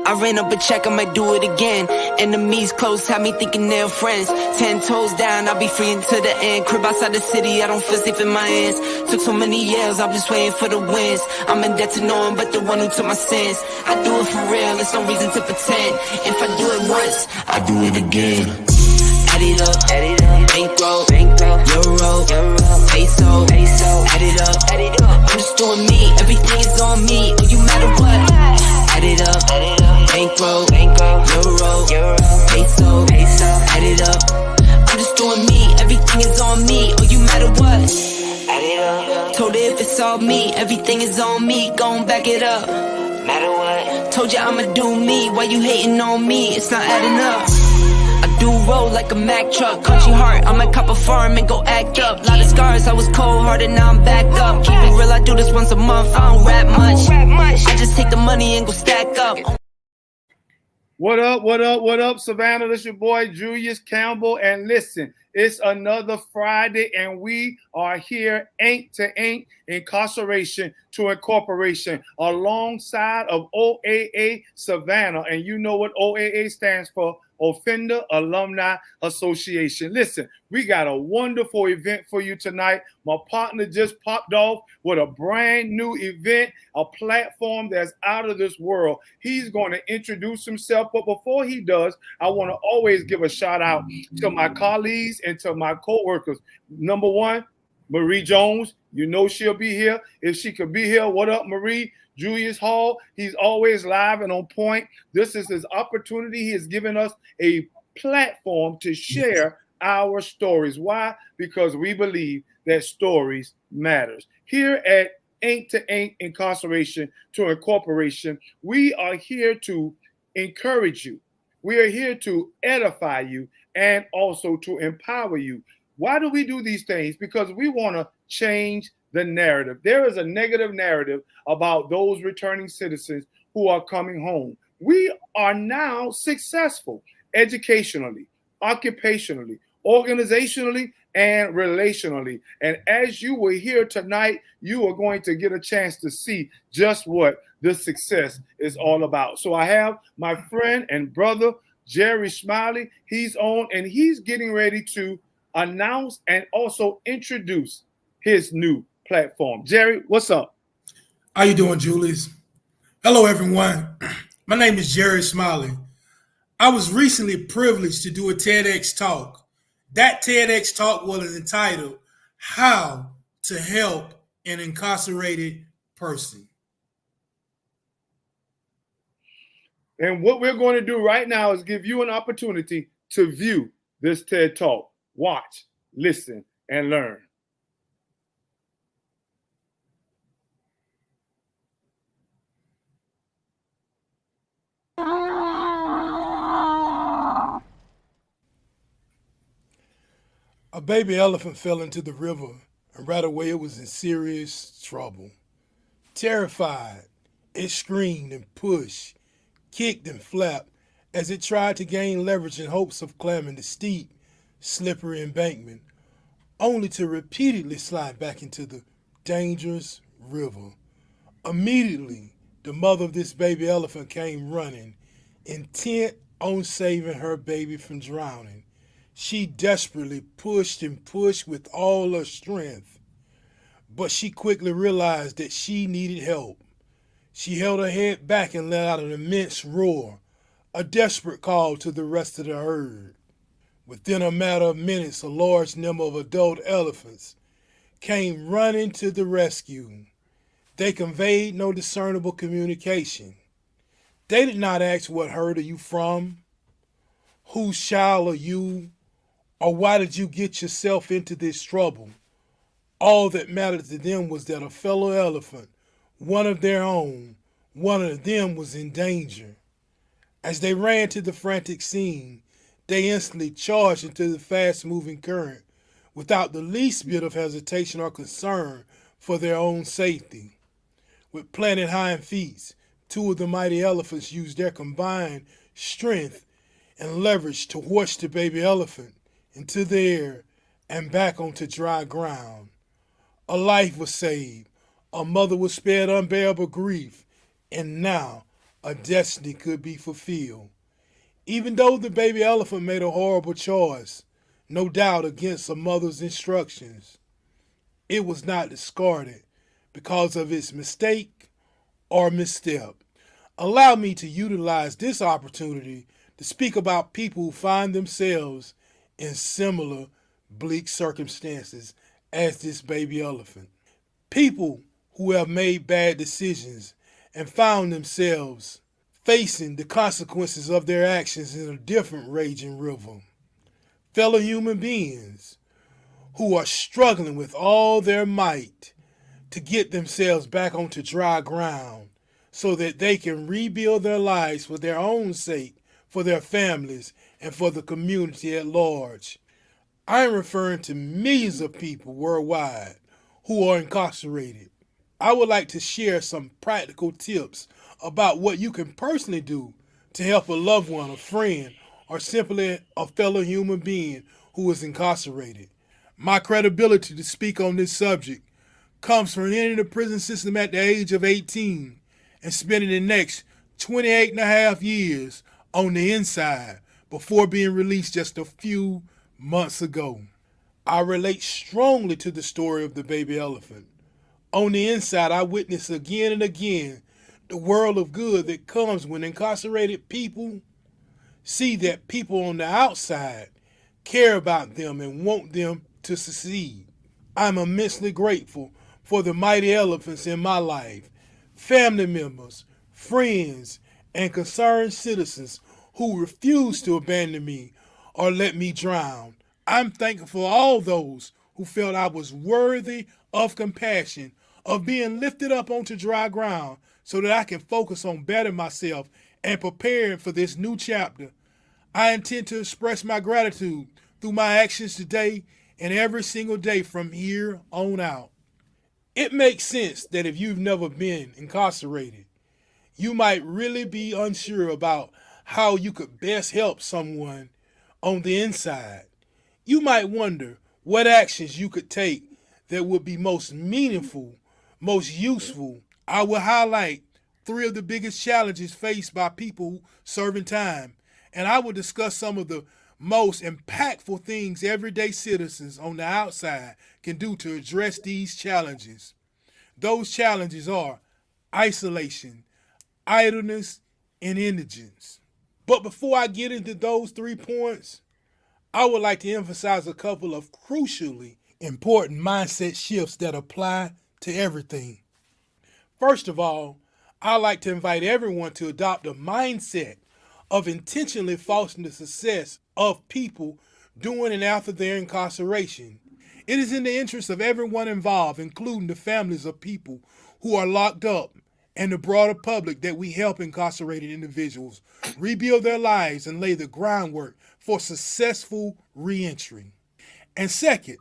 I ran up a check, I might do it again. Enemies close, had me thinking they're friends. 10 toes down, I'll be free until the end. Crib outside the city, I don't feel safe in my hands. Took so many years, I'm just waiting for the wins. I'm in debt to no one but the one who took my sins. I do it for real, there's no reason to pretend. If I do it once, I do it again. Add it up, bankroll, euro, peso, add it up, I'm just doing me, everything is on me, you matter what. Add it up, bankroll, euro, peso, add it up, I'm just doing me, everything is on me, you matter what. Add it up, told her if it's all me, everything is on me, gon' back it up. Matter what, told you I'ma do me, why you hating on me, it's not adding up. I do roll like a Mack truck, country heart, I might cop a farm and go act up. Lot of scars, I was cold-hearted, now I'm back up. Keep it real, I do this once a month, I don't rap much. I just take the money and go stack up. What up, Savannah? This your boy, Julius Campbell. And listen, it's another Friday, and we are here, Ink to Ink, Incarceration to Incorporation, alongside of OAA Savannah. And you know what OAA stands for, Offender Alumni Association. Listen, we got a wonderful event for you tonight. My partner just popped off with a brand new event, a platform that's out of this world. He's going to introduce himself, but before he does, I want to always give a shout out to my colleagues and to my co-workers. Number one, Marie Jones. You know she'll be here. If she could be here, what up, Marie? Julius Hall, he's always live and on point. This is his opportunity. He has given us a platform to share our stories. Why? Because we believe that stories matters. Here at Ink to Ink, Incarceration to Incorporation, we are here to encourage you. We are here to edify you and also to empower you. Why do we do these things? Because we want to change the narrative. There is a negative narrative about those returning citizens who are coming home. We are now successful educationally, occupationally, organizationally, and relationally. And as you will hear tonight, you are going to get a chance to see just what this success is all about. So I have my friend and brother, Jerry Smiley. He's on and he's getting ready to announce and also introduce his new platform. Jerry, what's up? How you doing, Julius? Hello, everyone. My name is Jerry Smiley. I was recently privileged to do a TEDx talk. That TEDx talk was entitled, How to Help an Incarcerated Person. And what we're going to do right now is give you an opportunity to view this TED Talk. Watch, listen, and learn. A baby elephant fell into the river, and right away it was in serious trouble. Terrified, it screamed and pushed, kicked and flapped as it tried to gain leverage in hopes of climbing the steep, slippery embankment, only to repeatedly slide back into the dangerous river. Immediately, the mother of this baby elephant came running, intent on saving her baby from drowning. She desperately pushed and pushed with all her strength, but she quickly realized that she needed help. She held her head back and let out an immense roar, a desperate call to the rest of the herd. Within a matter of minutes, a large number of adult elephants came running to the rescue. They conveyed no discernible communication. They did not ask, what herd are you from? Whose child are you? Or why did you get yourself into this trouble? All that mattered to them was that a fellow elephant, one of their own, one of them was in danger. As they ran to the frantic scene, they instantly charged into the fast-moving current without the least bit of hesitation or concern for their own safety. With planted hind feet, two of the mighty elephants used their combined strength and leverage to hoist the baby elephant into the air and back onto dry ground. A life was saved, a mother was spared unbearable grief, and now a destiny could be fulfilled. Even though the baby elephant made a horrible choice, no doubt against a mother's instructions, it was not discarded because of its mistake or misstep. Allow me to utilize this opportunity to speak about people who find themselves in similar bleak circumstances as this baby elephant. People who have made bad decisions and found themselves facing the consequences of their actions in a different raging river. Fellow human beings who are struggling with all their might to get themselves back onto dry ground so that they can rebuild their lives for their own sake, for their families, and for the community at large. I am referring to millions of people worldwide who are incarcerated. I would like to share some practical tips about what you can personally do to help a loved one, a friend, or simply a fellow human being who is incarcerated. My credibility to speak on this subject comes from entering the prison system at the age of 18 and spending the next 28 and a half years on the inside before being released just a few months ago. I relate strongly to the story of the baby elephant. On the inside, I witness again and again the world of good that comes when incarcerated people see that people on the outside care about them and want them to succeed. I'm immensely grateful for the mighty elephants in my life, family members, friends, and concerned citizens who refuse to abandon me or let me drown. I'm thankful for all those who felt I was worthy of compassion, of being lifted up onto dry ground so that I can focus on bettering myself and preparing for this new chapter. I intend to express my gratitude through my actions today and every single day from here on out. It makes sense that if you've never been incarcerated, you might really be unsure about how you could best help someone on the inside. You might wonder what actions you could take that would be most meaningful, most useful. I will highlight three of the biggest challenges faced by people serving time, and I will discuss some of the most impactful things everyday citizens on the outside can do to address these challenges. Those challenges are isolation, idleness, and indigence. But before I get into those 3 points, I would like to emphasize a couple of crucially important mindset shifts that apply to everything. First of all, I like to invite everyone to adopt a mindset of intentionally fostering the success of people during and after their incarceration. It is in the interest of everyone involved, including the families of people who are locked up and the broader public, that we help incarcerated individuals rebuild their lives and lay the groundwork for successful reentry. And second,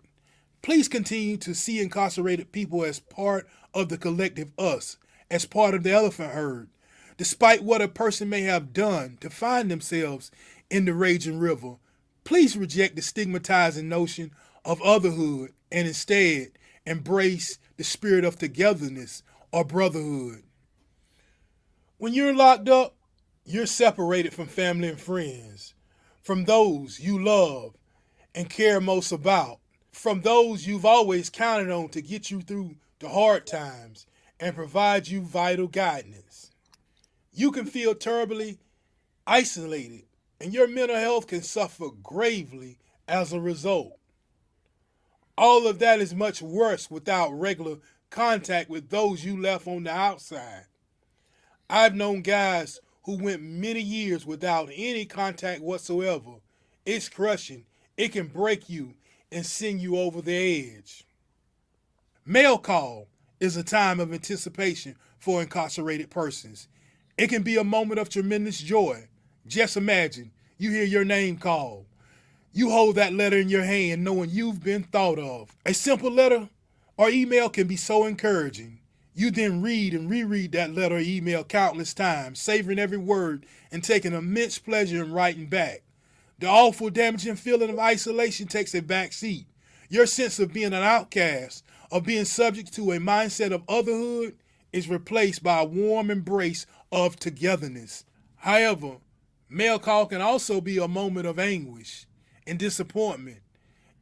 please continue to see incarcerated people as part of the collective us, as part of the elephant herd. Despite what a person may have done to find themselves in the raging river, please reject the stigmatizing notion of otherhood and instead embrace the spirit of togetherness or brotherhood. When you're locked up, you're separated from family and friends, from those you love and care most about, from those you've always counted on to get you through the hard times and provide you vital guidance. You can feel terribly isolated, and your mental health can suffer gravely as a result. All of that is much worse without regular contact with those you left on the outside. I've known guys who went many years without any contact whatsoever. It's crushing. It can break you and send you over the edge. Mail call is a time of anticipation for incarcerated persons. It can be a moment of tremendous joy. Just imagine you hear your name called. You hold that letter in your hand knowing you've been thought of. A simple letter or email can be so encouraging. You then read and reread that letter or email countless times, savoring every word and taking immense pleasure in writing back. The awful, damaging feeling of isolation takes a back seat. Your sense of being an outcast, of being subject to a mindset of otherhood, is replaced by a warm embrace of togetherness. However, mail call can also be a moment of anguish and disappointment.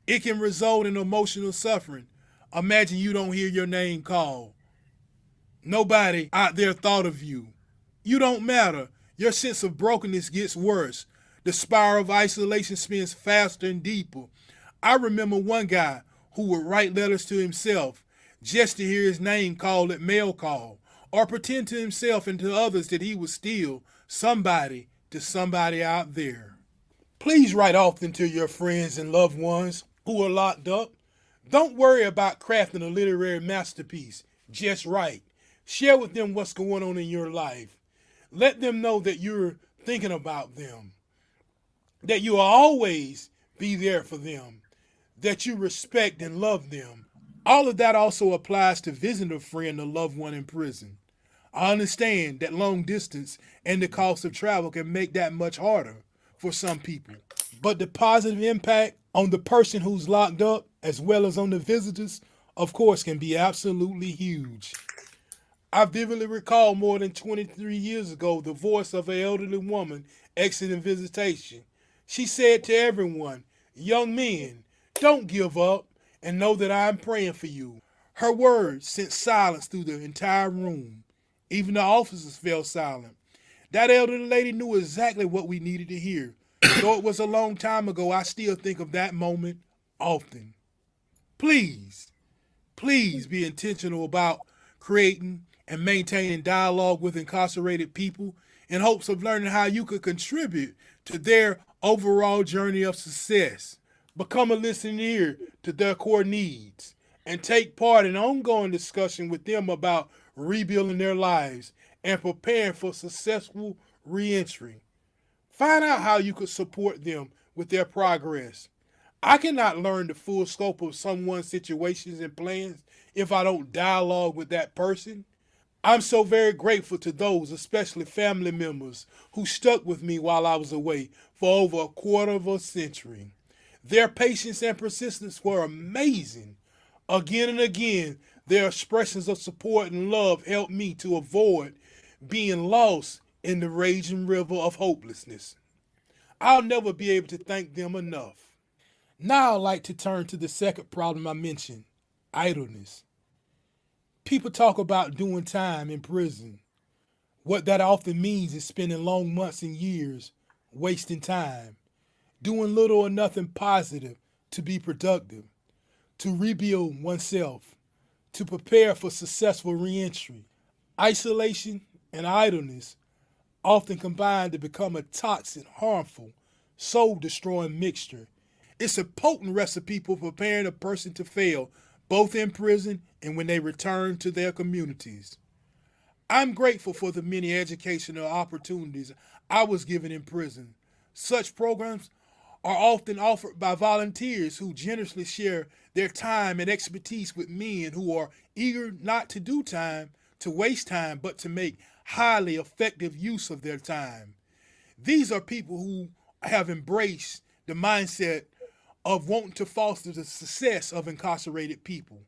It can result in emotional suffering. Imagine you don't hear your name called. Nobody out there thought of you. You don't matter. Your sense of brokenness gets worse. The spiral of isolation spins faster and deeper. I remember one guy who would write letters to himself just to hear his name called at mail call, or pretend to himself and to others that he was still somebody to somebody out there. Please write often to your friends and loved ones who are locked up. Don't worry about crafting a literary masterpiece. Just write. Share with them what's going on in your life. Let them know that you're thinking about them, that you will always be there for them, that you respect and love them. All of that also applies to visiting a friend or loved one in prison. I understand that long distance and the cost of travel can make that much harder for some people. But the positive impact on the person who's locked up, as well as on the visitors, of course, can be absolutely huge. I vividly recall more than 23 years ago the voice of an elderly woman exiting visitation. She said to everyone, "Young men, don't give up and know that I'm praying for you." Her words sent silence through the entire room. Even the officers fell silent. That elderly lady knew exactly what we needed to hear. Though it was a long time ago, I still think of that moment often. Please, please be intentional about creating and maintaining dialogue with incarcerated people in hopes of learning how you could contribute to their overall journey of success. Become a listening ear to their core needs and take part in ongoing discussion with them about rebuilding their lives and preparing for successful reentry. Find out how you could support them with their progress. I cannot learn the full scope of someone's situations and plans if I don't dialogue with that person. I'm so very grateful to those, especially family members, who stuck with me while I was away for over a quarter of a century. Their patience and persistence were amazing. Again and again, their expressions of support and love helped me to avoid being lost in the raging river of hopelessness. I'll never be able to thank them enough. Now I'd like to turn to the second problem I mentioned, idleness. People talk about doing time in prison. What that often means is spending long months and years wasting time, doing little or nothing positive to be productive, to rebuild oneself, to prepare for successful reentry. Isolation and idleness often combine to become a toxic, harmful, soul-destroying mixture. It's a potent recipe for preparing a person to fail, both in prison and when they return to their communities. I'm grateful for the many educational opportunities I was given in prison. Such programs are often offered by volunteers who generously share their time and expertise with men who are eager not to do time, to waste time, but to make highly effective use of their time. These are people who have embraced the mindset of wanting to foster the success of incarcerated people.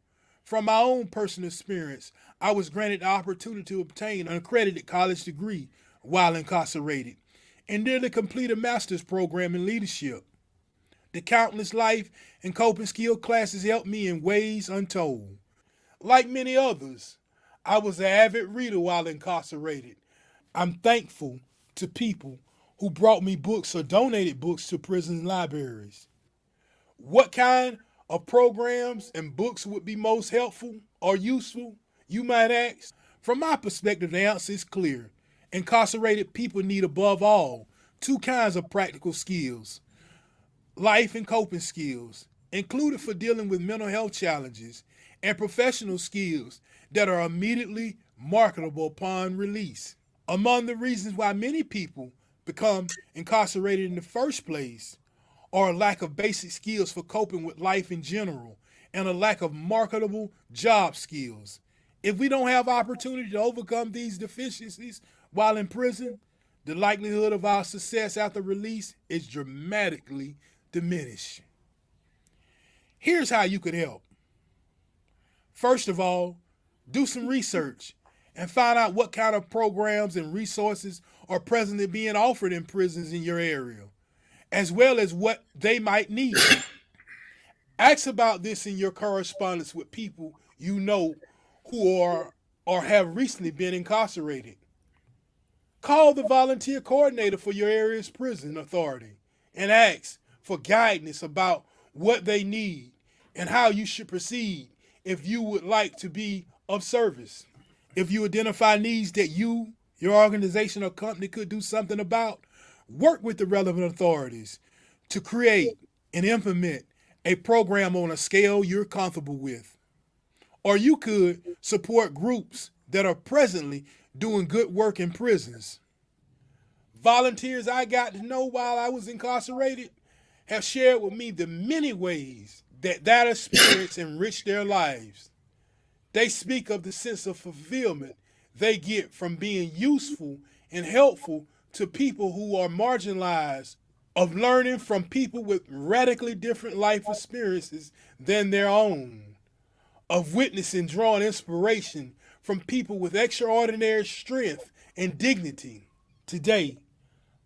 From my own personal experience, I was granted the opportunity to obtain an accredited college degree while incarcerated and nearly complete a master's program in leadership. The countless life and coping skill classes helped me in ways untold. Like many others, I was an avid reader while incarcerated. I'm thankful to people who brought me books or donated books to prison libraries. What kind of programs and books would be most helpful or useful, you might ask? From my perspective, the answer is clear. Incarcerated people need, above all, two kinds of practical skills: life and coping skills, included for dealing with mental health challenges, and professional skills that are immediately marketable upon release. Among the reasons why many people become incarcerated in the first place are a lack of basic skills for coping with life in general and a lack of marketable job skills. If we don't have opportunity to overcome these deficiencies while in prison, the likelihood of our success after release is dramatically diminished. Here's how you could help. First of all, do some research and find out what kind of programs and resources are presently being offered in prisons in your area, as well as what they might need. Ask about this in your correspondence with people you know who are or have recently been incarcerated. Call the volunteer coordinator for your area's prison authority and ask for guidance about what they need and how you should proceed if you would like to be of service. If you identify needs that you, your organization, or company could do something about, work with the relevant authorities to create and implement a program on a scale you're comfortable with. Or you could support groups that are presently doing good work in prisons. Volunteers I got to know while I was incarcerated have shared with me the many ways that experience enriched their lives. They speak of the sense of fulfillment they get from being useful and helpful to people who are marginalized, of learning from people with radically different life experiences than their own, of witnessing drawing inspiration from people with extraordinary strength and dignity. Today,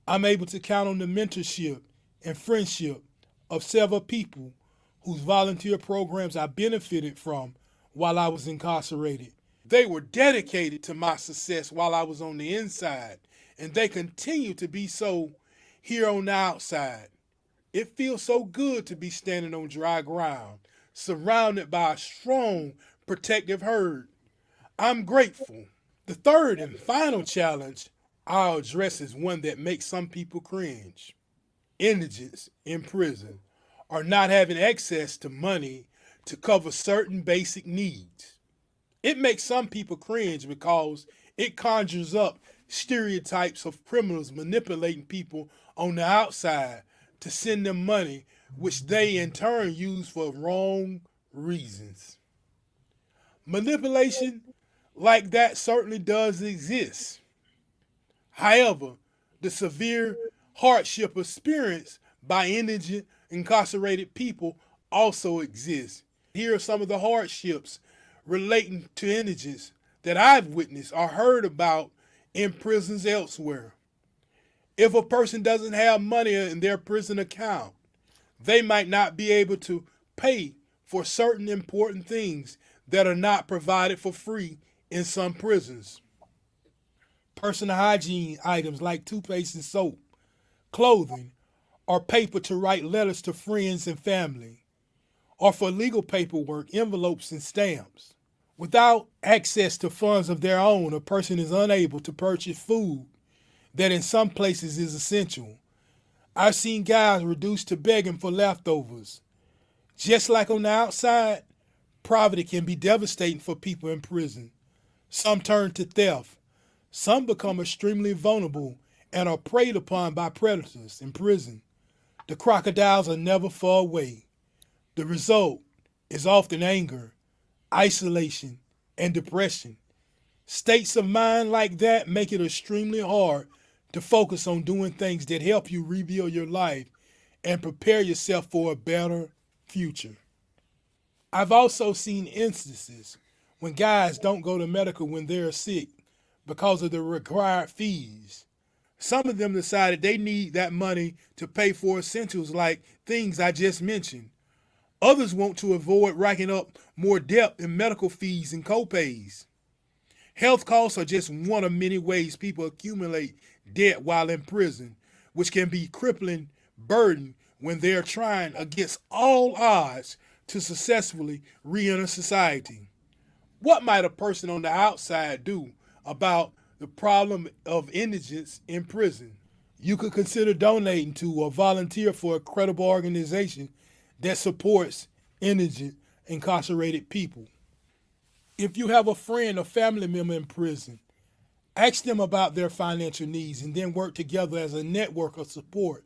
I'm able to count on the mentorship and friendship of several people whose volunteer programs I benefited from while I was incarcerated. They were dedicated to my success while I was on the inside, and they continue to be so here on the outside. It feels so good to be standing on dry ground, surrounded by a strong, protective herd. I'm grateful. The third and final challenge I'll address is one that makes some people cringe. Indigents in prison are not having access to money to cover certain basic needs. It makes some people cringe because it conjures up stereotypes of criminals manipulating people on the outside to send them money, which they in turn use for wrong reasons. Manipulation like that certainly does exist. However, the severe hardship experienced by indigent incarcerated people also exists. Here are some of the hardships relating to indigents that I've witnessed or heard about in prisons elsewhere. If a person doesn't have money in their prison account, they might not be able to pay for certain important things that are not provided for free in some prisons. Personal hygiene items like toothpaste and soap, clothing, or paper to write letters to friends and family, or for legal paperwork, envelopes and stamps. Without access to funds of their own, a person is unable to purchase food that in some places is essential. I've seen guys reduced to begging for leftovers. Just like on the outside, poverty can be devastating for people in prison. Some turn to theft. Some become extremely vulnerable and are preyed upon by predators in prison. The crocodiles are never far away. The result is often anger, isolation, and depression. States of mind like that make it extremely hard to focus on doing things that help you rebuild your life and prepare yourself for a better future. I've also seen instances when guys don't go to medical when they're sick because of the required fees. Some of them decided they need that money to pay for essentials like things I just mentioned. Others want to avoid racking up more debt in medical fees and copays. Health costs are just one of many ways people accumulate debt while in prison, which can be a crippling burden when they're trying against all odds to successfully re-enter society. What might a person on the outside do about the problem of indigence in prison? You could consider donating to or volunteer for a credible organization that supports indigent incarcerated people. If you have a friend or family member in prison, ask them about their financial needs and then work together as a network of support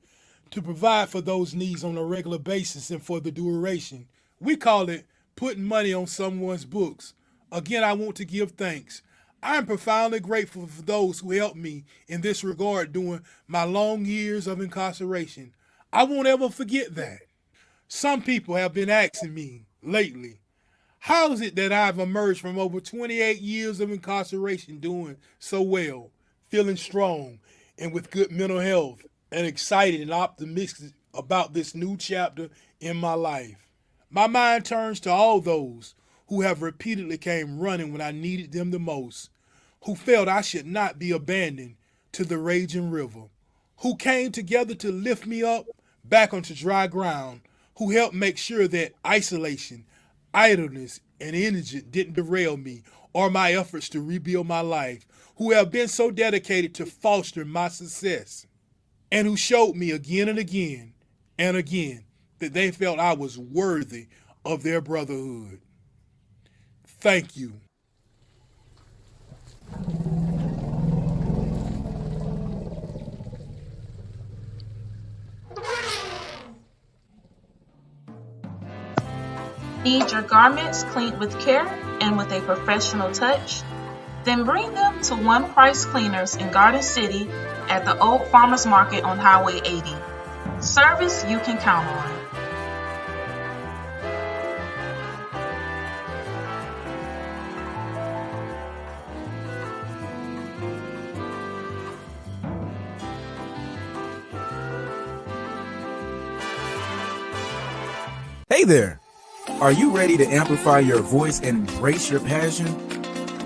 to provide for those needs on a regular basis and for the duration. We call it putting money on someone's books. Again, I want to give thanks. I'm profoundly grateful for those who helped me in this regard during my long years of incarceration. I won't ever forget that. Some people have been asking me lately, How is it that I've emerged from over 28 years of incarceration doing so well, feeling strong, and with good mental health, and excited and optimistic about this new chapter in my life? My mind turns to all those who have repeatedly came running when I needed them the most, who felt I should not be abandoned to the raging river, who came together to lift me up back onto dry ground, who helped make sure that isolation, idleness, and indigence didn't derail me or my efforts to rebuild my life, who have been so dedicated to fostering my success, and who showed me again and again and again that they felt I was worthy of their brotherhood. Thank you. Need your garments cleaned with care and with a professional touch? Then bring them to One Price Cleaners in Garden City at the Old Farmers Market on Highway 80. Service you can count on. Hey there! Are you ready to amplify your voice and embrace your passion?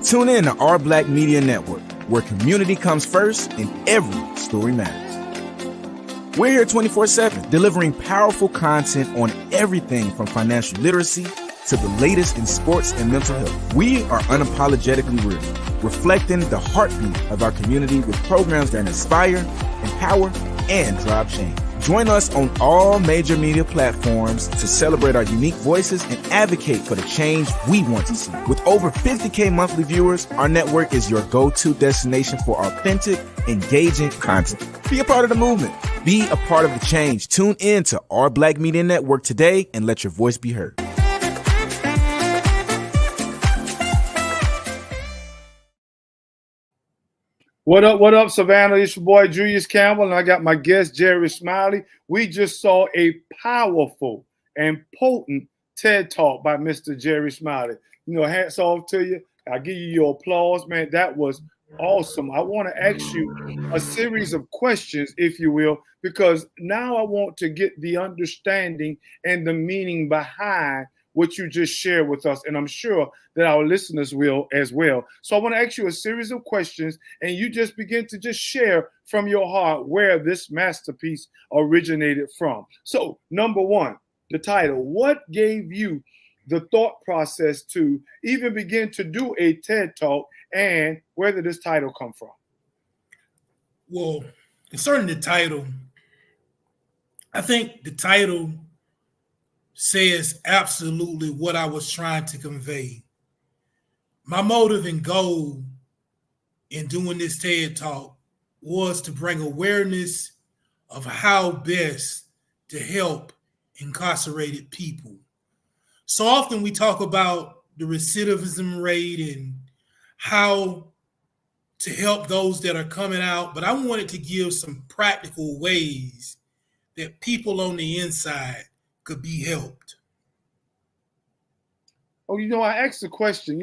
Tune in to Our Black Media Network, where community comes first and every story matters. We're here 24/7, delivering powerful content on everything from financial literacy to the latest in sports and mental health. We are unapologetically real, reflecting the heartbeat of our community with programs that inspire, empower, and drive change. Join us on all major media platforms to celebrate our unique voices and advocate for the change we want to see. With over 50K monthly viewers, our network is your go-to destination for authentic, engaging content. Be a part of the movement. Be a part of the change. Tune in to Our Black Media Network today and let your voice be heard. What up, Savannah? It's your boy, Julius Campbell, and I got my guest, Jerry Smiley. We just saw a powerful and potent TED Talk by Mr. Jerry Smiley. You know, hats off to you. I'll give you your applause, man. That was awesome. I want to ask you a series of questions, if you will, because now I want to get the understanding and the meaning behind what you just shared with us. And I'm sure that our listeners will as well. So I want to ask you a series of questions, and you just begin to just share from your heart where this masterpiece originated from. So number one, the title. What gave you the thought process to even begin to do a TED Talk, and where did this title come from? Well, concerning the title, I think the title says absolutely what I was trying to convey. My motive and goal in doing this TED Talk was to bring awareness of how best to help incarcerated people. So often we talk about the recidivism rate and how to help those that are coming out, but I wanted to give some practical ways that people on the inside could be helped. Oh, I asked the question,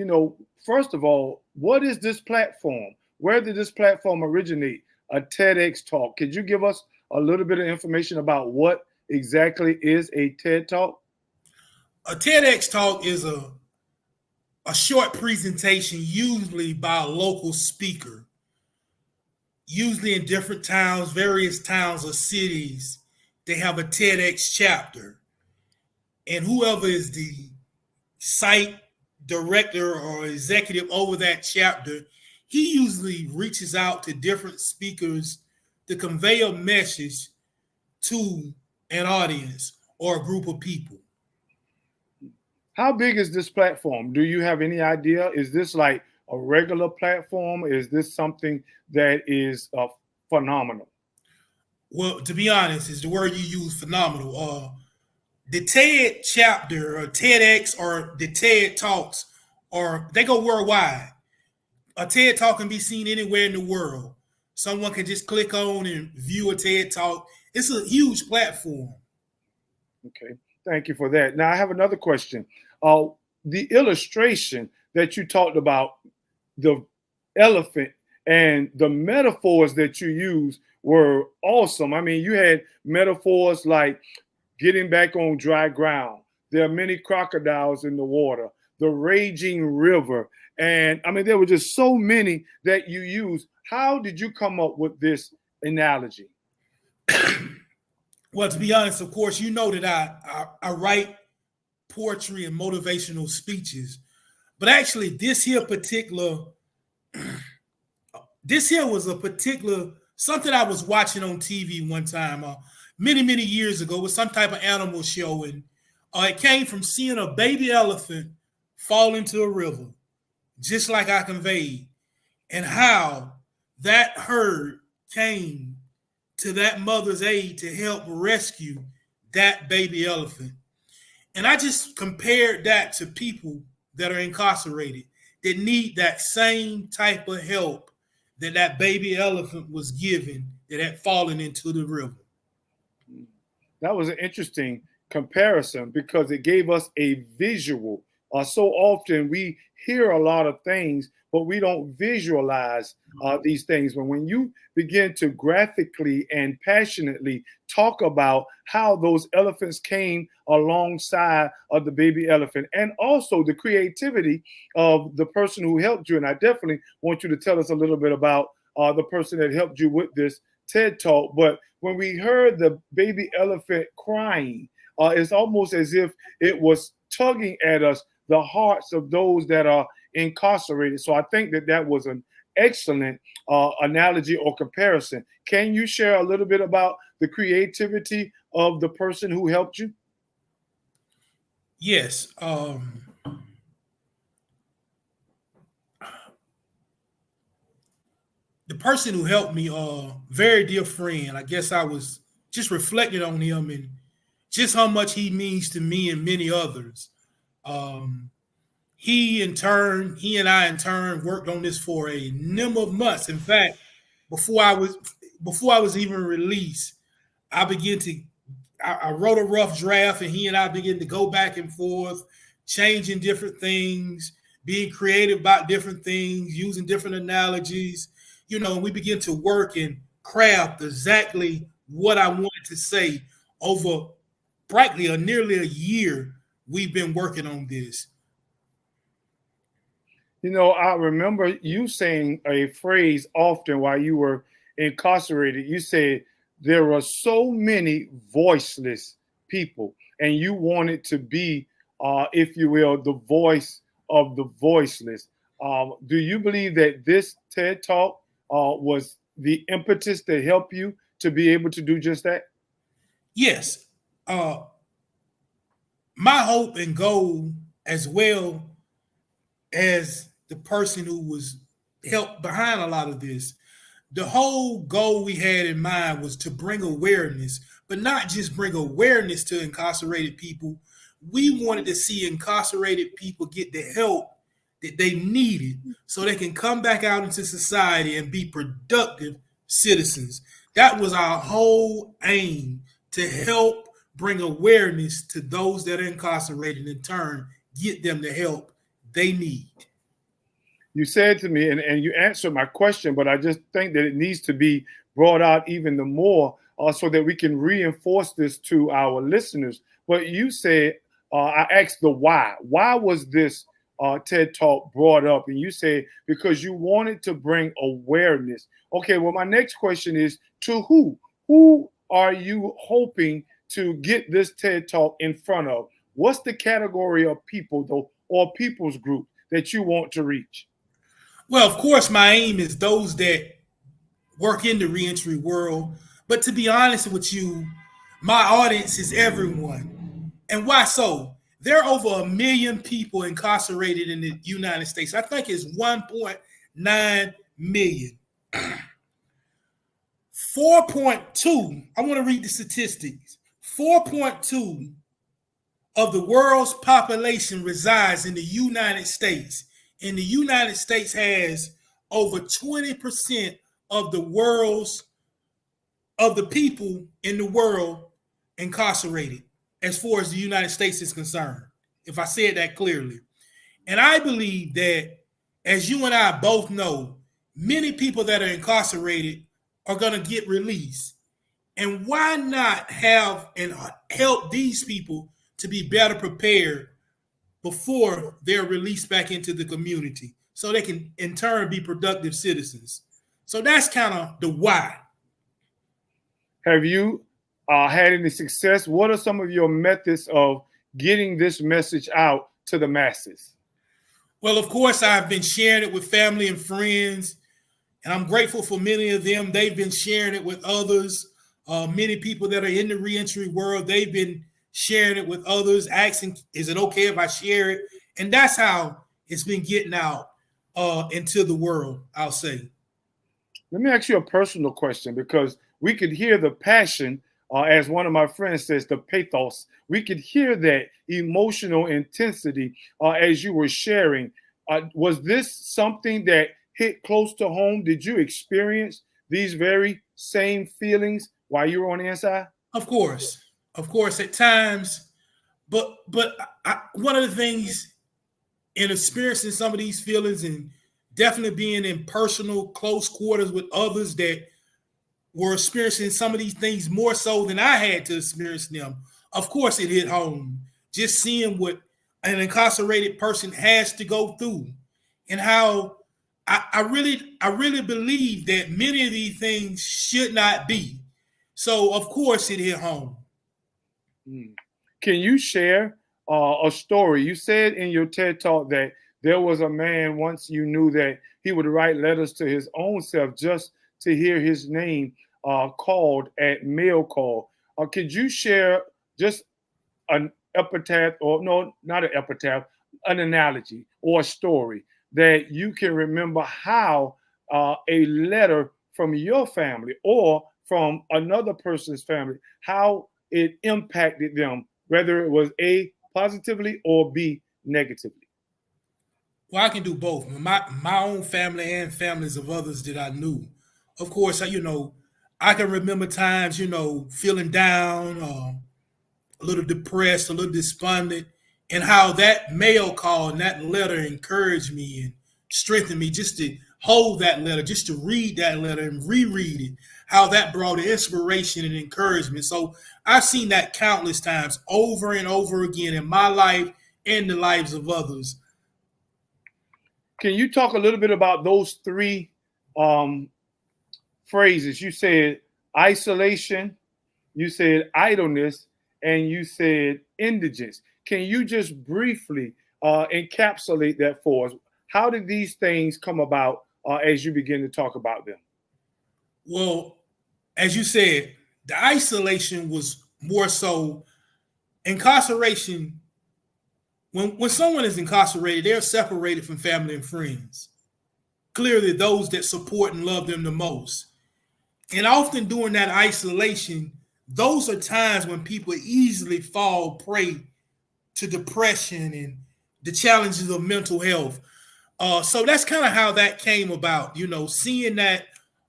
first of all, what is this platform? Where did this platform originate? A TEDx Talk. Could you give us a little bit of information about what exactly is a TED Talk? A TEDx Talk is a short presentation, usually by a local speaker, usually in different towns, various towns or cities. They have a TEDx chapter. And whoever is the site director or executive over that chapter, he usually reaches out to different speakers to convey a message to an audience or a group of people. How big is this platform? Do you have any idea? Is this like a regular platform? Is this something that is phenomenal? Well, to be honest, is the word you use, phenomenal. The TED chapter or TEDx or the TED Talks, or they go worldwide. A TED Talk can be seen anywhere in the world. Someone can just click on and view a TED Talk. It's a huge platform. Okay, thank you for that. Now I have another question. the illustration that you talked about, the elephant, and the metaphors that you used were awesome. I mean, you had metaphors like getting back on dry ground. There are many crocodiles in the water, the raging river. And I mean, there were just so many that you used. How did you come up with this analogy? Well, to be honest, of course, you know that I write poetry and motivational speeches, but actually, this here was a particular something I was watching on TV one time, many years ago. It was some type of animal show, and it came from seeing a baby elephant fall into a river, just like I conveyed, and how that herd came to that mother's aid to help rescue that baby elephant. And I just compared that to people that are incarcerated that need that same type of help that baby elephant was given that had fallen into the river. That was an interesting comparison because it gave us a visual. So often we hear a lot of things, but we don't visualize these things. But when you begin to graphically and passionately talk about how those elephants came alongside of the baby elephant, and also the creativity of the person who helped you, and I definitely want you to tell us a little bit about the person that helped you with this TED Talk. But when we heard the baby elephant crying, it's almost as if it was tugging at us, the hearts of those that are incarcerated. So I think that was an excellent analogy or comparison. Can you share a little bit about the creativity of the person who helped you? Yes. The person who helped me, very dear friend, I guess I was just reflecting on him and just how much he means to me and many others. He and I in turn worked on this for a number of months. In fact, before I was even released, I wrote a rough draft, and he and I began to go back and forth, changing different things, being creative about different things, using different analogies. We began to work and craft exactly what I wanted to say over practically nearly a year. We've been working on this. I remember you saying a phrase often while you were incarcerated. You said there are so many voiceless people, and you wanted to be, if you will, the voice of the voiceless. Do you believe that this TED Talk was the impetus to help you to be able to do just that? Yes. My hope and goal, as well as the person who was helped behind a lot of this, the whole goal we had in mind was to bring awareness, but not just bring awareness to incarcerated people. We wanted to see incarcerated people get the help that they needed so they can come back out into society and be productive citizens. That was our whole aim, to help bring awareness to those that are incarcerated, in turn, get them the help they need. You said to me, and you answered my question, but I just think that it needs to be brought out even the more so that we can reinforce this to our listeners. But you said, I asked the why. Why was this TED Talk brought up? And you said, because you wanted to bring awareness. Okay, well, my next question is, to who? Who are you hoping to get this TED Talk in front of? What's the category of people, though, or people's group that you want to reach? Well, of course, my aim is those that work in the reentry world. But to be honest with you, my audience is everyone. And why so? There are over 1 million people incarcerated in the United States. I think it's 1.9 million. 4.2, I want to read the statistics. 4.2 of the world's population resides in the United States. And the United States has over 20% of the people in the world incarcerated, as far as the United States is concerned, if I said that clearly. And I believe that, as you and I both know, many people that are incarcerated are going to get released. And why not have and help these people to be better prepared before they're released back into the community so they can in turn be productive citizens? So that's kind of the why. Have you had any success? What are some of your methods of getting this message out to the masses? Well, of course, I've been sharing it with family and friends, and I'm grateful for many of them. They've been sharing it with others. Many people that are in the reentry world, they've been sharing it with others, asking, is it okay if I share it? And that's how it's been getting out into the world, I'll say. Let me ask you a personal question, because we could hear the passion, as one of my friends says, the pathos. We could hear that emotional intensity as you were sharing. Was this something that hit close to home? Did you experience these very same feelings while you were on the inside? Of course, at times. But one of the things in experiencing some of these feelings and definitely being in personal close quarters with others that were experiencing some of these things more so than I had to experience them, of course it hit home. Just seeing what an incarcerated person has to go through, and how I really believe that many of these things should not be. So of course it hit home. Can you share a story? You said in your TED Talk that there was a man once you knew that he would write letters to his own self just to hear his name called at mail call. Could you share just an epitaph, or no, not an epitaph, an analogy or a story that you can remember how a letter from your family or from another person's family, how it impacted them, whether it was A, positively, or B, negatively? Well, I can do both. My own family and families of others that I knew. Of course, I can remember times, feeling down, a little depressed, a little despondent, and how that mail call and that letter encouraged me and strengthened me just to hold that letter, just to read that letter and reread it, how that brought inspiration and encouragement. So I've seen that countless times over and over again in my life and the lives of others. Can you talk a little bit about those three phrases? You said isolation, you said idleness, and you said indigence. Can you just briefly encapsulate that for us? How did these things come about as you begin to talk about them? Well, as you said, the isolation was more so incarceration. When someone is incarcerated, they're separated from family and friends. Clearly, those that support and love them the most. And often during that isolation, those are times when people easily fall prey to depression and the challenges of mental health. So that's kind of how that came about, seeing that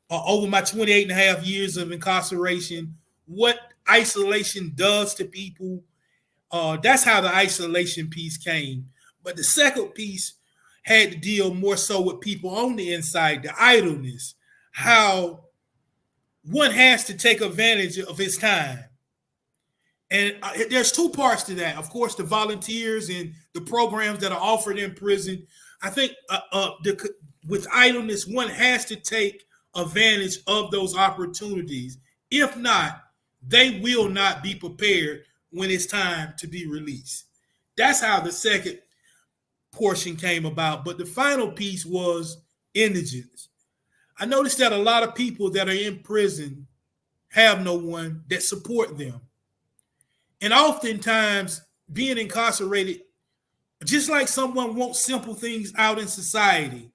over my 28 and a half years of incarceration, what isolation does to people. That's how the isolation piece came. But the second piece had to deal more so with people on the inside, the idleness, how one has to take advantage of his time. And there's two parts to that. Of course, the volunteers and the programs that are offered in prison. I think with idleness, one has to take advantage of those opportunities. If not, they will not be prepared when it's time to be released. That's how the second portion came about. But the final piece was indigence. I noticed that a lot of people that are in prison have no one that support them. And oftentimes being incarcerated, just like someone wants simple things out in society,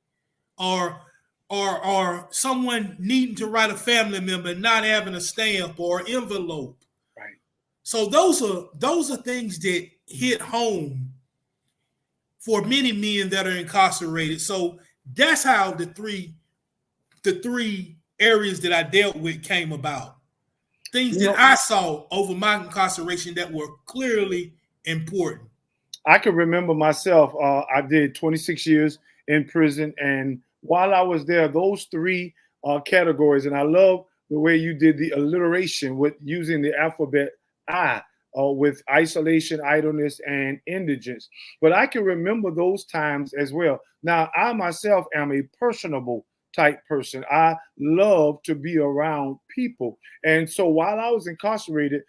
or someone needing to write a family member and not having a stamp or envelope. Right. So those are things that hit home for many men that are incarcerated. So that's how the three areas that I dealt with came about. Things that I saw over my incarceration that were clearly important. I can remember myself. I did 26 years in prison, and while I was there, those three categories, and I love the way you did the alliteration with using the alphabet I. With isolation, idleness, and indigence. But I can remember those times as well. Now, I myself am a personable type person. I love to be around people. And so while I was incarcerated,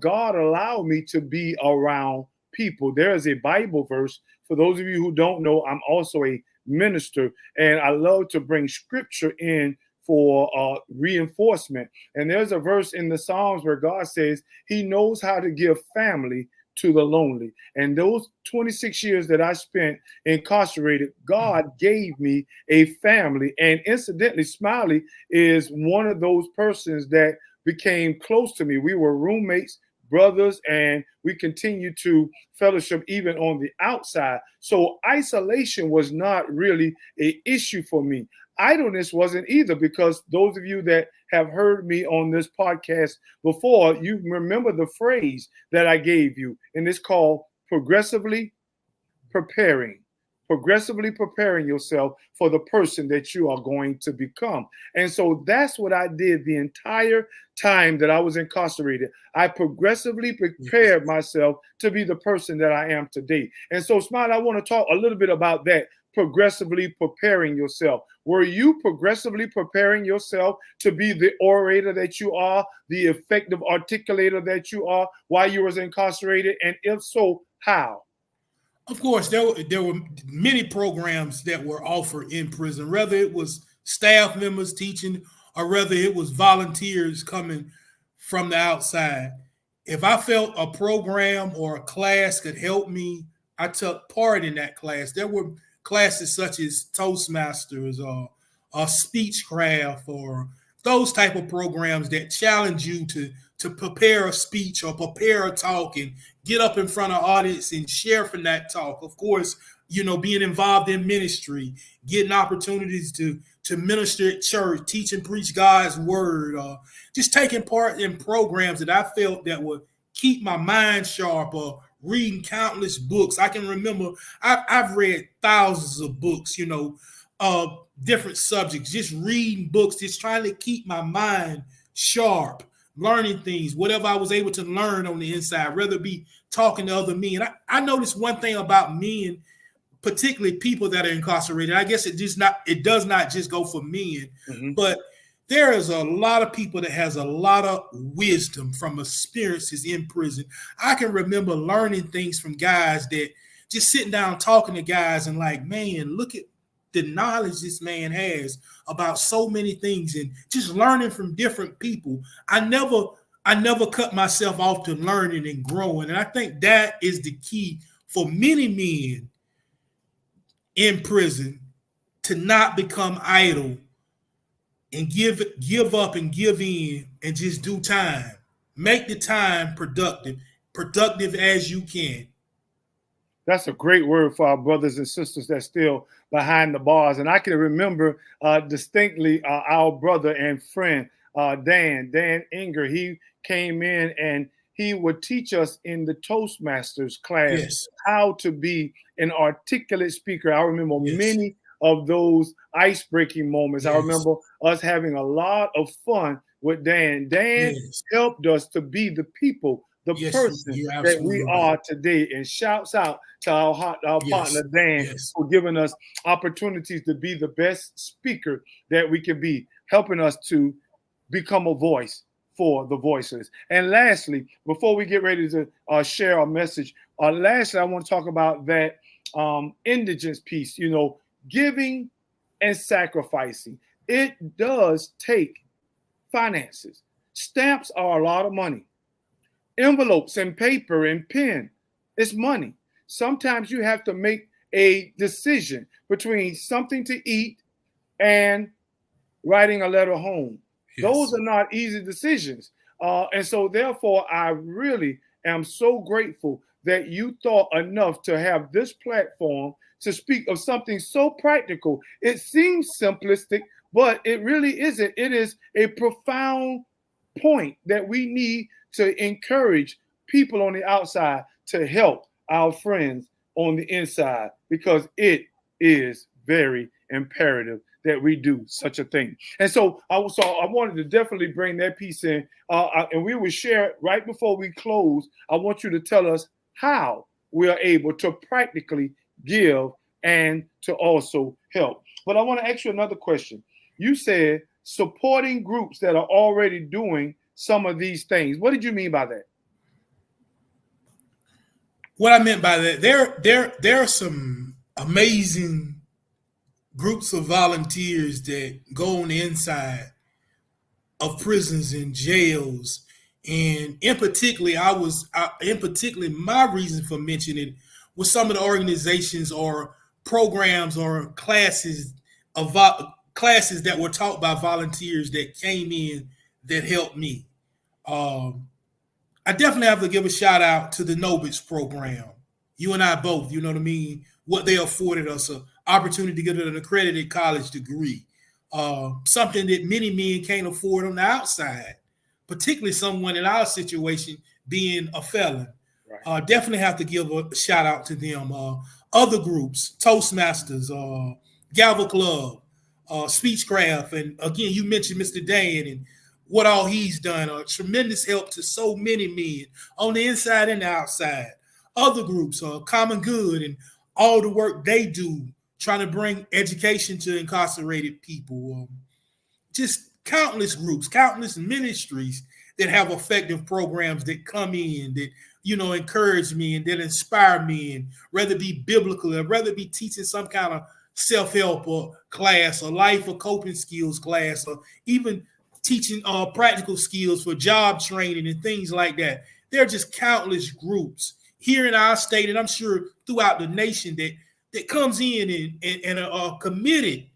God allowed me to be around people. There is a Bible verse. For those of you who don't know, I'm also a minister, and I love to bring scripture in for reinforcement. And there's a verse in the Psalms where God says he knows how to give family to the lonely. And those 26 years that I spent incarcerated, God gave me a family. And incidentally, Smiley is one of those persons that became close to me. We were roommates, brothers, and we continue to fellowship even on the outside. So isolation was not really an issue for me. Idleness wasn't either, because those of you that have heard me on this podcast before, you remember the phrase that I gave you, and it's called progressively preparing. Progressively preparing yourself for the person that you are going to become. And so that's what I did the entire time that I was incarcerated. I progressively prepared myself to be the person that I am today. And so, Smile, I want to talk a little bit about that. Progressively preparing yourself. Were you progressively preparing yourself to be the orator that you are, the effective articulator that you are while you was incarcerated? And if so, how? Of course, there were many programs that were offered in prison, whether it was staff members teaching or whether it was volunteers coming from the outside. If I felt a program or a class could help me, I took part in that class. There were classes such as Toastmasters or Speechcraft or those type of programs that challenge you to prepare a speech or prepare a talk and get up in front of audience and share from that talk. Of course, being involved in ministry, getting opportunities to minister at church, teach and preach God's word, just taking part in programs that I felt that would keep my mind sharp, or reading countless books. I can remember I've read thousands of books, different subjects, just reading books, just trying to keep my mind sharp, learning things, whatever I was able to learn on the inside, whether it be talking to other men. I noticed one thing about men, particularly people that are incarcerated. I guess it does not just go for men, but there is a lot of people that has a lot of wisdom from experiences in prison. I can remember learning things from guys that just sitting down talking to guys and like, man, look at the knowledge this man has about so many things, and just learning from different people. I never cut myself off to learning and growing. And I think that is the key for many men in prison, to not become idle and give up and give in and just do time. Make the time productive as you can. That's a great word for our brothers and sisters that's still behind the bars. And I can remember distinctly our brother and friend, Dan Inger. He came in and he would teach us in the Toastmasters class how to be an articulate speaker. I remember many of those ice-breaking moments. I remember us having a lot of fun with Dan. Dan helped us to be the people, the person that we are today. And shouts out to our partner Dan for giving us opportunities to be the best speaker that we can be, helping us to become a voice for the voiceless. And lastly, before we get ready to share our message, lastly, I want to talk about that indigence piece, giving and sacrificing. It does take finances. Stamps are a lot of money. Envelopes and paper and pen, it's money. Sometimes you have to make a decision between something to eat and writing a letter home. Those are not easy decisions. And so therefore, I really am so grateful that you thought enough to have this platform to speak of something so practical. It seems simplistic, but it really isn't. It is a profound point that we need to encourage people on the outside to help our friends on the inside, because it is very imperative that we do such a thing. And so I wanted to definitely bring that piece in, and we will share right before we close. I want you to tell us how we are able to practically give and to also help. But I want to ask you another question. You said supporting groups that are already doing some of these things. What did you mean by that? What I meant by that, there are some amazing groups of volunteers that go on the inside of prisons and jails. And in particular, my reason for mentioning it was some of the organizations or programs or classes that were taught by volunteers that came in that helped me. I definitely have to give a shout out to the Nobits program. You and I both, you know what I mean? What they afforded us, an opportunity to get an accredited college degree. Something that many men can't afford on the outside, particularly someone in our situation being a felon. Right. Definitely have to give a shout out to them. Other groups, Toastmasters, Gavel Club, Speechcraft, and again, you mentioned Mr. Dan and what all he's done, a tremendous help to so many men on the inside and the outside. Other groups, Common Good, and all the work they do trying to bring education to incarcerated people. Just countless groups, countless ministries that have effective programs that come in, that, you know, encourage me and that inspire me, and whether it be biblical or whether it be teaching some kind of self-help or class or life or coping skills class, or even teaching practical skills for job training and things like that. There are just countless groups here in our state, and I'm sure throughout the nation, that comes in and are committed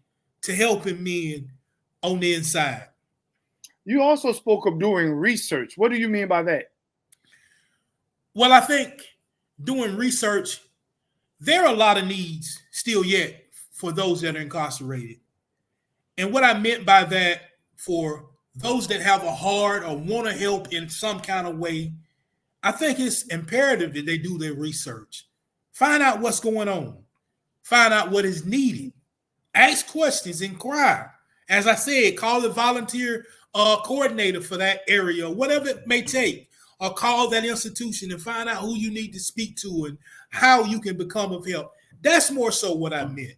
to helping men on the inside. You also spoke of doing research. What do you mean by that? Well, I think doing research, there are a lot of needs still yet for those that are incarcerated. And what I meant by that, for those that have a heart or want to help in some kind of way, I think it's imperative that they do their research. Find out what's going on. Find out what is needed. Ask questions, inquire. As I said, call the volunteer coordinator for that area, whatever it may take, or call that institution and find out who you need to speak to and how you can become of help. That's more so what I meant.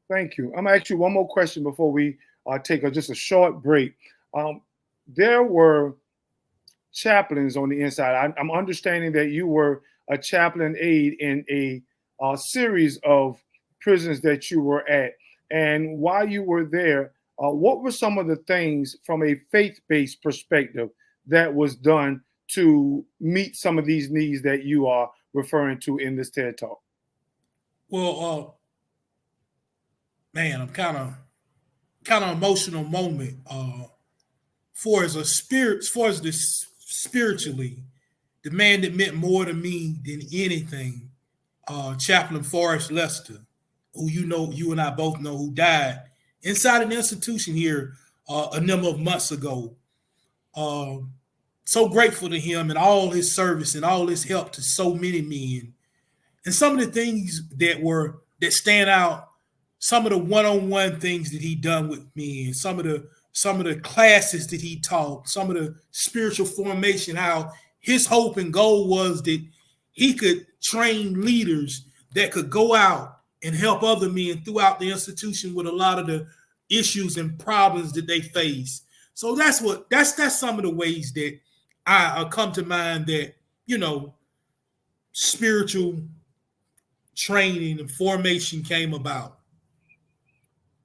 Thank you. I'm going to ask you one more question before we take just a short break. There were chaplains on the inside. I'm understanding that you were a chaplain aide in a series of prisons that you were at. And while you were there, what were some of the things from a faith-based perspective that was done to meet some of these needs that you are referring to in this TED Talk? Well, man, I'm kind of emotional moment. As far as this spiritually, the man that meant more to me than anything, Chaplain Forrest Lester, who you and I both know, who died inside an institution here a number of months ago. So grateful to him and all his service and all his help to so many men. And some of the things that stand out, some of the one-on-one things that he done with me, and some of the classes that he taught, some of the spiritual formation, how his hope and goal was that he could train leaders that could go out and help other men throughout the institution with a lot of the issues and problems that they face. So that's some of the ways that I come to mind that, you know, spiritual training and formation came about.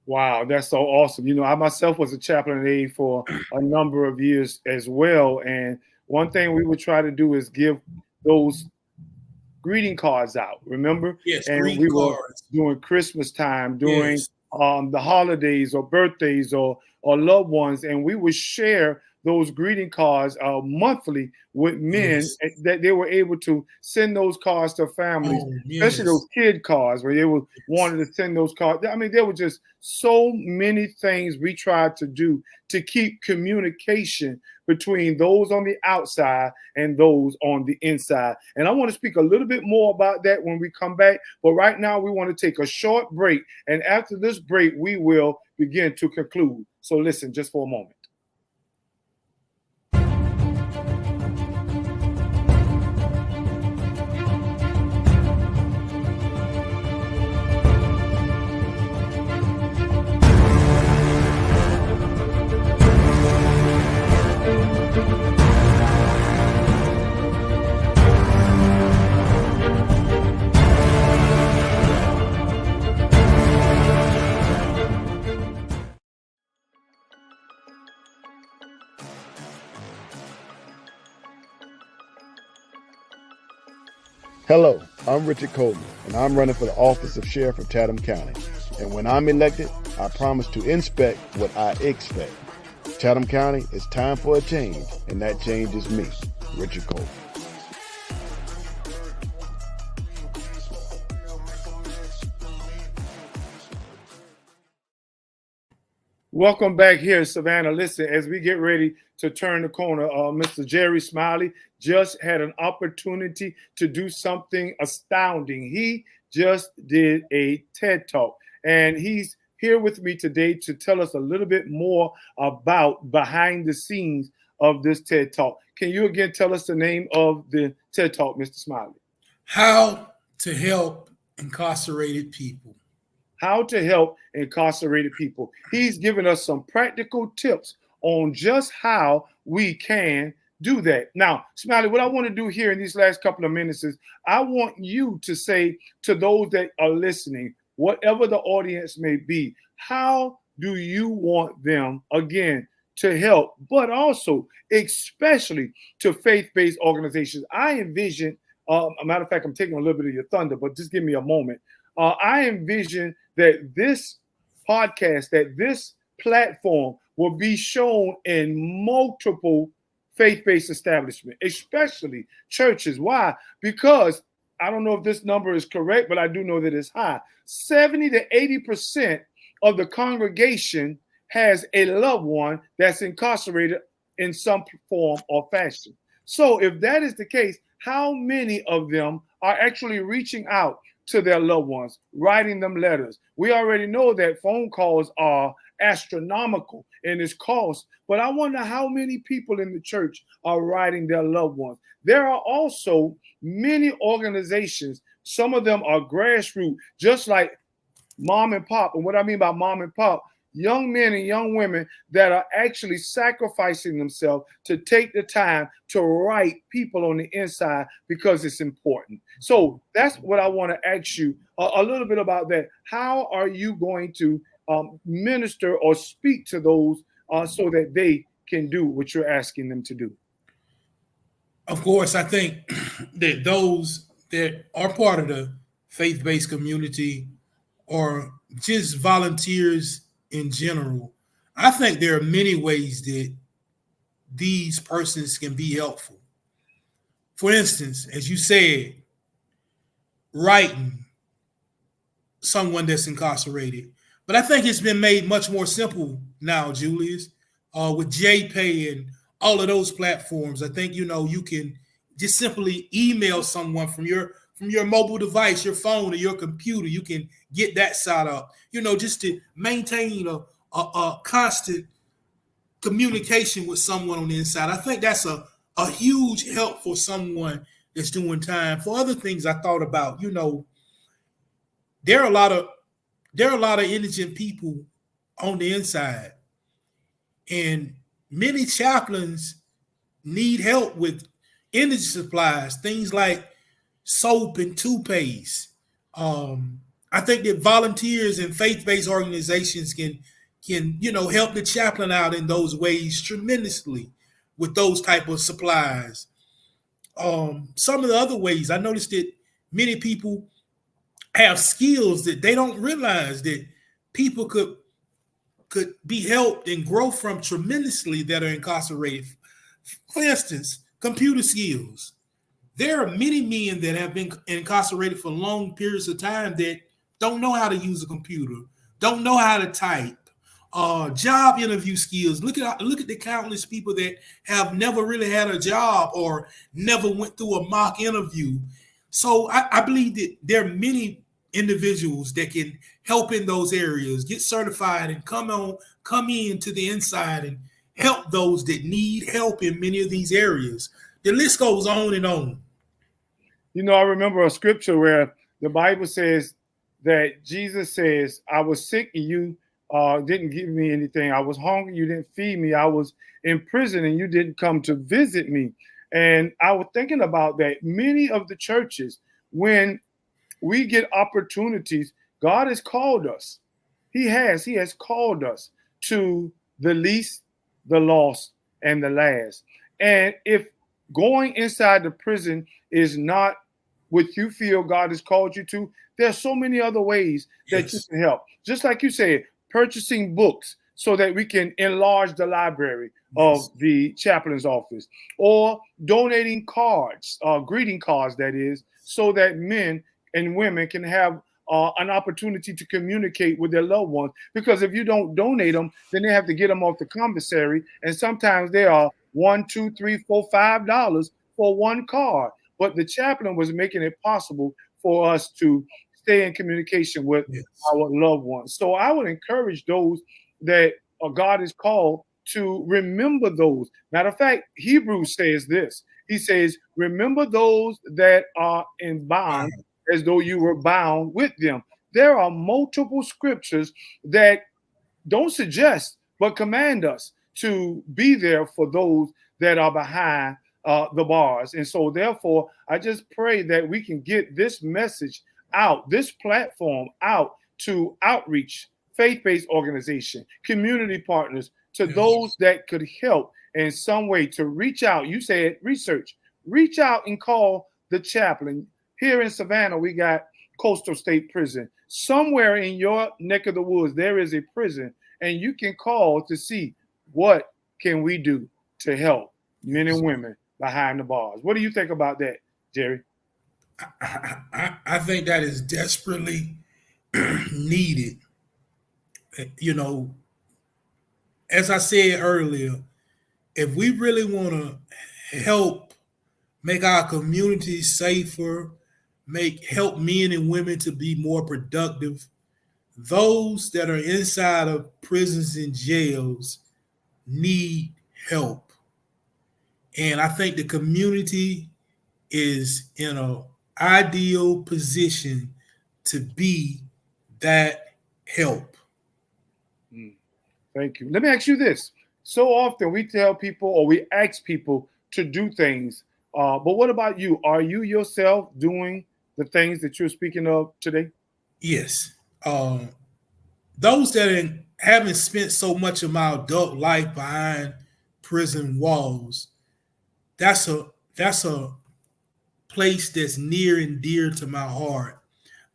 Wow, that's so awesome. You know, I myself was a chaplain aide for a number of years as well. And one thing we would try to do is give those greeting cards out, remember? Yes, and we were doing Christmas time, during the holidays or birthdays or loved ones, and we would share those greeting cards monthly with men that they were able to send those cards to families, especially those kid cards where they were wanted to send those cards. I mean, there were just so many things we tried to do to keep communication between those on the outside and those on the inside. And I want to speak a little bit more about that when we come back. But right now, we want to take a short break. And after this break, we will begin to conclude. So listen just for a moment. Hello, I'm Richard Coleman, and I'm running for the office of Sheriff of Chatham County. And when I'm elected, I promise to inspect what I expect. Chatham County, it's time for a change, and that change is me, Richard Coleman. Welcome back here, Savannah. Listen, as we get ready to turn the corner, Mr. Jerry Smiley just had an opportunity to do something astounding. He just did a TED Talk, and he's here with me today to tell us a little bit more about behind the scenes of this TED Talk. Can you again tell us the name of the TED Talk, Mr. Smiley? How to help incarcerated people. How to help incarcerated people. He's given us some practical tips on just how we can do that. Now, Smiley, what I want to do here in these last couple of minutes is I want you to say to those that are listening, whatever the audience may be, how do you want them, again, to help, but also especially to faith-based organizations? I envision, a matter of fact, I'm taking a little bit of your thunder, but just give me a moment. I envision that this podcast, that this platform will be shown in multiple faith-based establishments, especially churches. Why? Because I don't know if this number is correct, but I do know that it's high. 70 to 80% of the congregation has a loved one that's incarcerated in some form or fashion. So if that is the case, how many of them are actually reaching out to their loved ones, writing them letters? We already know that phone calls are astronomical in its cost, but I wonder how many people in the church are writing their loved ones. There are also many organizations, some of them are grassroots, just like mom and pop. And what I mean by mom and pop, young men and young women that are actually sacrificing themselves to take the time to write people on the inside because it's important. So that's what I want to ask you a little bit about that. How are you going to minister or speak to those so that they can do what you're asking them to do? Of course, I think that those that are part of the faith-based community or just volunteers in general, I think there are many ways that these persons can be helpful. For instance, as you said, writing someone that's incarcerated. But I think it's been made much more simple now, Julius, with JPay and all of those platforms. I think, you can just simply email someone from your mobile device, your phone or your computer. You can get that set up, just to maintain a constant communication with someone on the inside. I think that's a huge help for someone that's doing time. For other things I thought about, there are a lot of indigent people on the inside, and many chaplains need help with indigent supplies, things like soap and toothpaste. I think that volunteers and faith-based organizations can help the chaplain out in those ways tremendously with those type of supplies. Some of the other ways, I noticed that many people have skills that they don't realize that people could could be helped and grow from tremendously that are incarcerated. For instance, computer skills. There are many men that have been incarcerated for long periods of time that don't know how to use a computer, don't know how to type. Job interview skills. Look at the countless people that have never really had a job or never went through a mock interview. So I believe that there are many individuals that can help in those areas, get certified, and come in to the inside and help those that need help in many of these areas. The list goes on and on. You know, I remember a scripture where the Bible says that Jesus says, I was sick and you didn't give me anything. I was hungry, you didn't feed me. I was in prison and you didn't come to visit me. And I was thinking about that. Many of the churches, when we get opportunities, God has called us. He has called us to the least, the lost, and the last. And if going inside the prison is not what you feel God has called you to, there's so many other ways that you can help. Just like you said, purchasing books so that we can enlarge the library of the chaplain's office, or donating cards, greeting cards, that is, so that men and women can have an opportunity to communicate with their loved ones. Because if you don't donate them, then they have to get them off the commissary, and sometimes they are $1, $2, $3, $4, $5 for one card. But the chaplain was making it possible for us to stay in communication with our loved ones. So I would encourage those that God is called to remember those. Matter of fact, Hebrews says this. He says, remember those that are in bond as though you were bound with them. There are multiple scriptures that don't suggest, but command us to be there for those that are behind the bars. And so therefore, I just pray that we can get this message out, this platform out to outreach, faith-based organization, community partners, to those that could help in some way to reach out. You said research. Reach out and call the chaplain. Here in Savannah, we got Coastal State Prison. Somewhere in your neck of the woods, there is a prison, and you can call to see what can we do to help men and women behind the bars. What do you think about that, Jerry? I think that is desperately needed. You know, as I said earlier, if we really want to help make our communities safer, help men and women to be more productive, those that are inside of prisons and jails need help. And I think the community is in an ideal position to be that help. Thank you. Let me ask you this. So often we tell people or we ask people to do things, but what about you? Are you yourself doing the things that you're speaking of today? Yes. Those that haven't spent so much of my adult life behind prison walls, that's a place that's near and dear to my heart.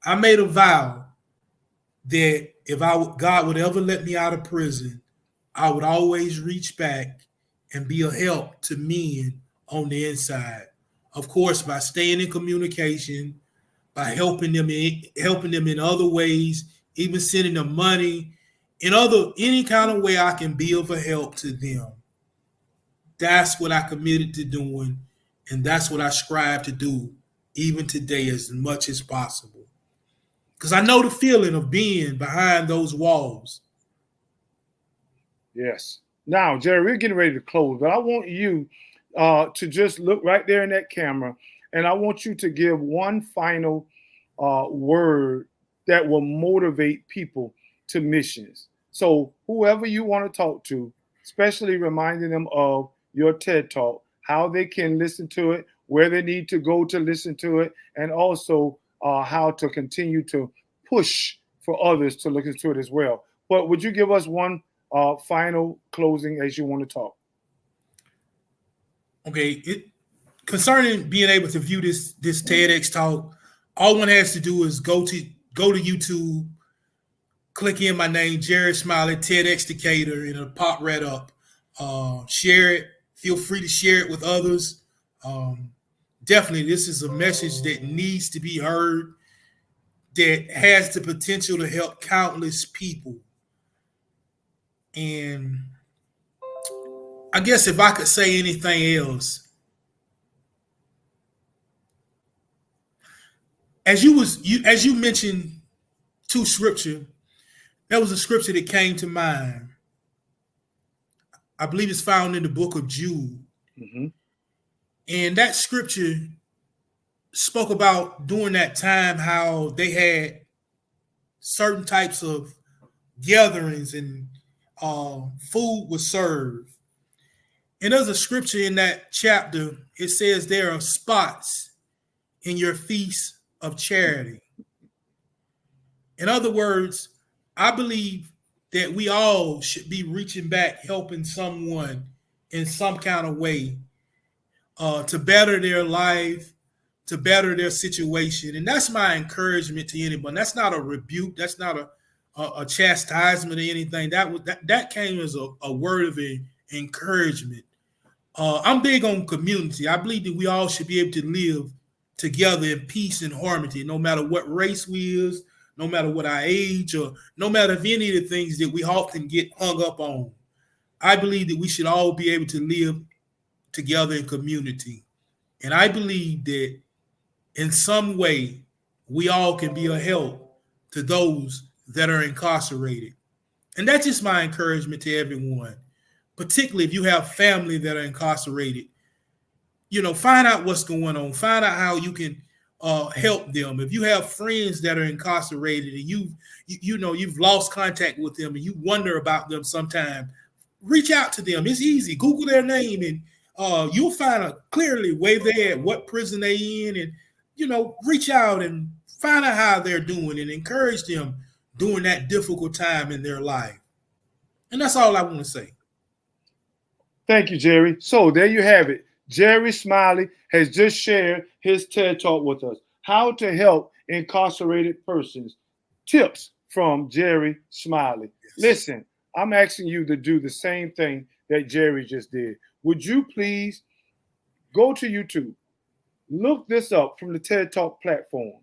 I made a vow that if God would ever let me out of prison, I would always reach back and be a help to men on the inside. Of course, by staying in communication, by helping them in other ways, even sending them money, any kind of way I can be of a help to them. That's what I committed to doing, and that's what I strive to do even today as much as possible. Because I know the feeling of being behind those walls. Yes. Now, Jerry, we're getting ready to close, but I want you to just look right there in that camera, and I want you to give one final word that will motivate people to missions. So whoever you want to talk to, especially reminding them of your TED Talk, how they can listen to it, where they need to go to listen to it, and also how to continue to push for others to look into it as well. But would you give us one final closing as you want to talk? Okay. Concerning being able to view this TEDx talk, all one has to do is go to YouTube, click in my name, Jerry Smiley, TEDx Decatur, and it'll pop right up. Share it. Feel free to share it with others. Definitely, this is a message that needs to be heard, that has the potential to help countless people. And I guess if I could say anything else, as you mentioned two scripture, there was a scripture that came to mind. I believe it's found in the book of Jude. Mm-hmm. And that scripture spoke about during that time how they had certain types of gatherings and food was served. And there's a scripture in that chapter. It says there are spots in your feast of charity. In other words, I believe that we all should be reaching back, helping someone in some kind of way to better their life, to better their situation. And that's my encouragement to anyone. That's not a rebuke. That's not a chastisement or anything. That came as a word of encouragement. I'm big on community. I believe that we all should be able to live together in peace and harmony, no matter what race we is, no matter what our age, or no matter if any of the things that we often get hung up on. I believe that we should all be able to live together in community. And I believe that in some way, we all can be a help to those that are incarcerated. And that's just my encouragement to everyone, particularly if you have family that are incarcerated. Find out what's going on. Find out how you can help them. If you have friends that are incarcerated and you've lost contact with them and you wonder about them sometime, reach out to them. It's easy. Google their name and you'll find clearly where they're at, what prison they're in, and reach out and find out how they're doing and encourage them during that difficult time in their life. And that's all I want to say. Thank you, Jerry. So there you have it. Jerry Smiley has just shared his TED Talk with us. How to help incarcerated persons. Tips from Jerry Smiley. Yes. Listen, I'm asking you to do the same thing that Jerry just did. Would you please go to YouTube, look this up from the TED Talk platform,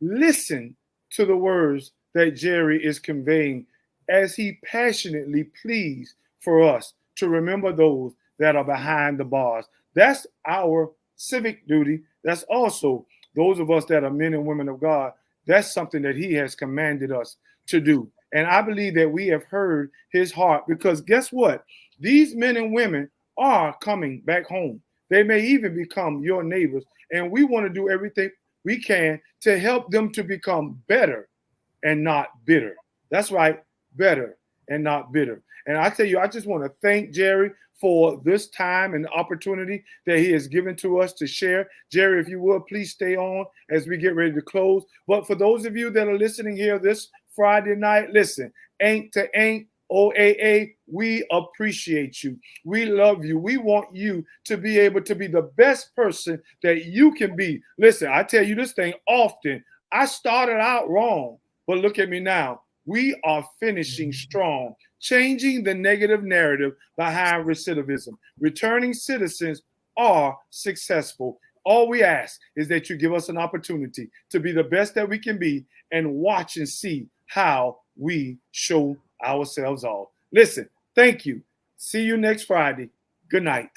listen to the words that Jerry is conveying as he passionately pleads for us to remember those that are behind the bars. That's our civic duty. That's also those of us that are men and women of God. That's something that he has commanded us to do. And I believe that we have heard his heart, because guess what? These men and women are coming back home. They may even become your neighbors. And we want to do everything we can to help them to become better and not bitter. That's right, better and not bitter. And I tell you, I just want to thank Jerry for this time and the opportunity that he has given to us to share. Jerry, if you would, please stay on as we get ready to close. But for those of you that are listening here this Friday night, listen, Ain't to Ain't, OAA, we appreciate you. We love you. We want you to be able to be the best person that you can be. Listen, I tell you this thing often. I started out wrong, but look at me now. We are finishing strong, changing the negative narrative behind recidivism. Returning citizens are successful. All we ask is that you give us an opportunity to be the best that we can be and watch and see how we show ourselves off. Listen, thank you. See you next Friday. Good night.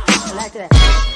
I like that.